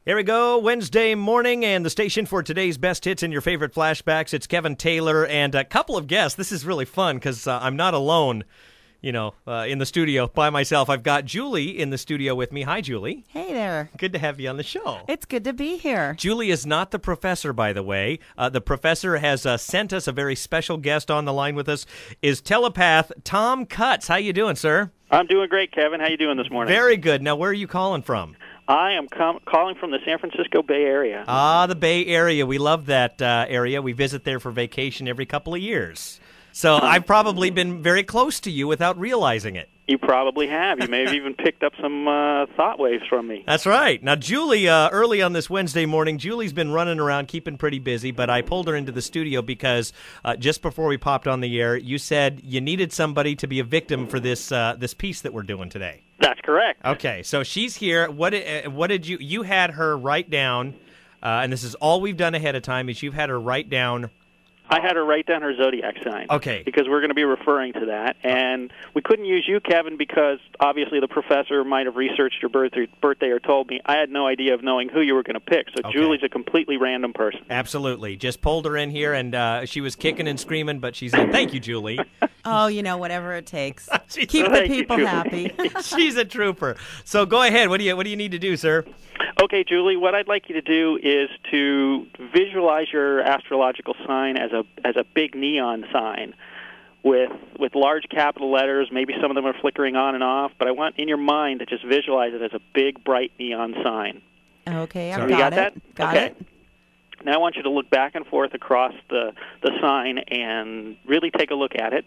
Here we go, Wednesday morning, and the station for today's best hits and your favorite flashbacks. It's Kevin Taylor and a couple of guests. This is really fun because I'm not alone, in the studio by myself. I've got Julie in the studio with me. Hi, Julie. Hey there. Good to have you on the show. It's good to be here. Julie is not the professor, by the way. The professor has sent us a very special guest on the line with us, is telepath Tome Cutts. How you doing, sir? I'm doing great, Kevin. How you doing this morning? Very good. Now, where are you calling from? I am calling from the San Francisco Bay Area. Ah, the Bay Area. We love that area. We visit there for vacation every couple of years. So I've probably been very close to you without realizing it. You probably have. You may have even picked up some thought waves from me. That's right. Now, Julie, early on this Wednesday morning, Julie's been running around keeping pretty busy, but I pulled her into the studio because just before we popped on the air, you said you needed somebody to be a victim for this piece that we're doing today. That's correct. Okay, so she's here. What did you had her write down, and this is all we've done ahead of time, is you've had her write down. I had her write down her zodiac sign. Okay. Because we're going to be referring to that. And we couldn't use you, Kevin, because obviously the professor might have researched your birthday or told me. I had no idea of knowing who you were going to pick. So Okay. Julie's a completely random person. Absolutely. Just pulled her in here, and she was kicking and screaming, but she's in. Thank you, Julie. Oh, whatever it takes. She's Keep the Thank you, people Julie. happy. She's a trooper. So go ahead. What do you need to do, sir? Okay, Julie, what I'd like you to do is to visualize your astrological sign as a big neon sign with large capital letters. Maybe some of them are flickering on and off, but I want in your mind to just visualize it as a big, bright neon sign. Okay, Sorry. I've You got got it. that? Got Okay. it. Now I want you to look back and forth across the sign and really take a look at it.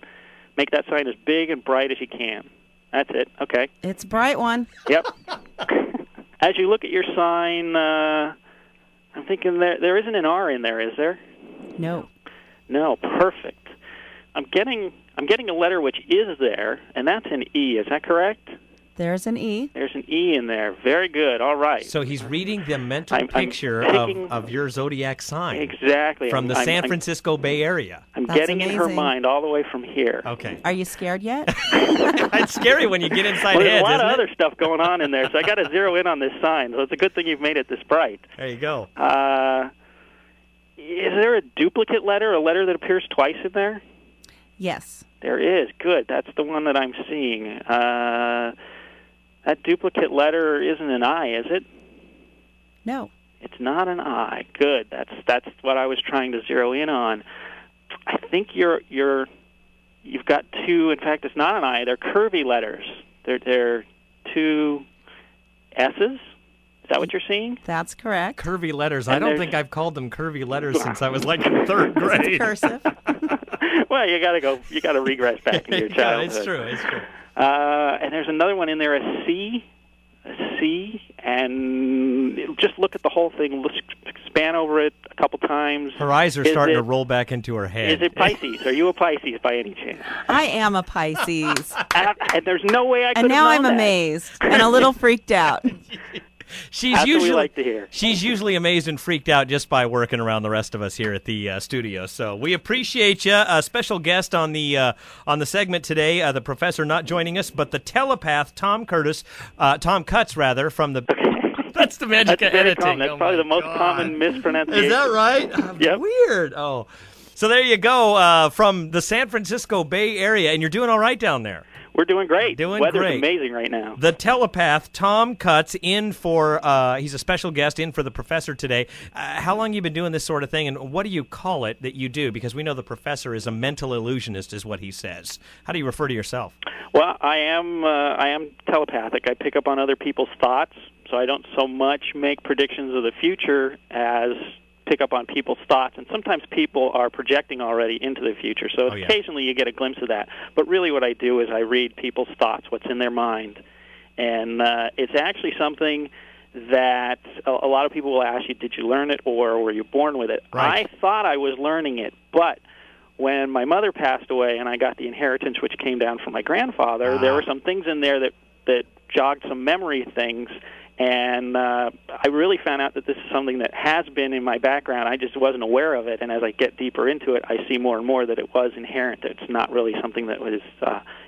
Make that sign as big and bright as you can. That's it. Okay. It's a bright one. Yep. As you look at your sign, I'm thinking there isn't an R in there, is there? No. No. Perfect. I'm getting a letter which is there, and that's an E. Is that correct? There's an E. There's an E in there. Very good. All right. So he's reading the mental I'm picture picking- of your zodiac sign. Exactly. From the San Francisco Bay Area. I'm That's getting in her amazing. mind all the way from here. Okay. Are you scared yet? It's scary when you get inside Well, there's heads, a lot isn't of it? other stuff going on in there, so I got to zero in on this sign. So it's a good thing you've made it this bright. There you go. Is there a duplicate letter, a letter that appears twice in there? Yes. There is. Good. That's the one that I'm seeing. That duplicate letter isn't an I, is it? No. It's not an I. Good. That's what I was trying to zero in on. I think you've got two. In fact, it's not an I. They're curvy letters. They're two S's. Is that what you're seeing? That's correct. Curvy letters. I And don't there's- think I've called them curvy letters since I was like in third grade. Cursive. Well, you got to regress back into your Yeah, childhood. it's true. It's true. And there's another one in there, a C, and just look at the whole thing. Span over it a couple times. Her eyes are Is starting it- to roll back into her head. Is it Pisces? Are you a Pisces by any chance? I am a Pisces. And there's no way I could And have now known I'm that. amazed and a little freaked out. She's That's usually what we like to hear. She's usually amazed and freaked out just by working around the rest of us here at the studio. So we appreciate you. A special guest on the segment today, the professor not joining us, but the telepath Tome Cutts, rather, from the. That's the magic That's of very editing. common. That's Oh probably my the most God. common mispronunciation. Is that right? Yep. Weird. Oh, so there you go. From the San Francisco Bay Area, and you're doing all right down there. We're doing great. Doing Weather's great. amazing right now. The telepath Tome Cutts in for he's a special guest in for the professor today. How long you been doing this sort of thing, and what do you call it that you do? Because we know the professor is a mental illusionist, is what he says. How do you refer to yourself? Well, I am telepathic. I pick up on other people's thoughts, so I don't so much make predictions of the future as pick up on people's thoughts. And sometimes people are projecting already into the future, so yeah. occasionally you get a glimpse of that. But really what I do is I read people's thoughts, what's in their mind. And it's actually something that a lot of people will ask you, did you learn it or were you born with it? Right. I thought I was learning it, but when my mother passed away and I got the inheritance which came down from my grandfather, there were some things in there that jogged some memory things, And I really found out that this is something that has been in my background. I just wasn't aware of it, and as I get deeper into it, I see more and more that it was inherent. It's not really something that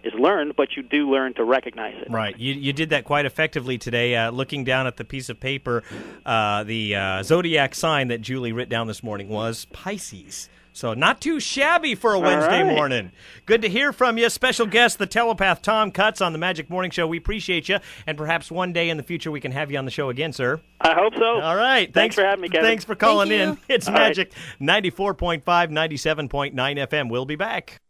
is learned, but you do learn to recognize it. Right. You did that quite effectively today. Looking down at the piece of paper, the zodiac sign that Julie writ down this morning was Pisces. So not too shabby for a Wednesday morning. Good to hear from you. Special guest, the telepath Tome Cutts on the Magic Morning Show. We appreciate you, and perhaps one day in the future we can have you on the show again, sir. I hope so. All right. Thanks for having me, Kevin. Thanks for calling Thank in. you. It's All Magic 94.5, 97.9 FM. We'll be back.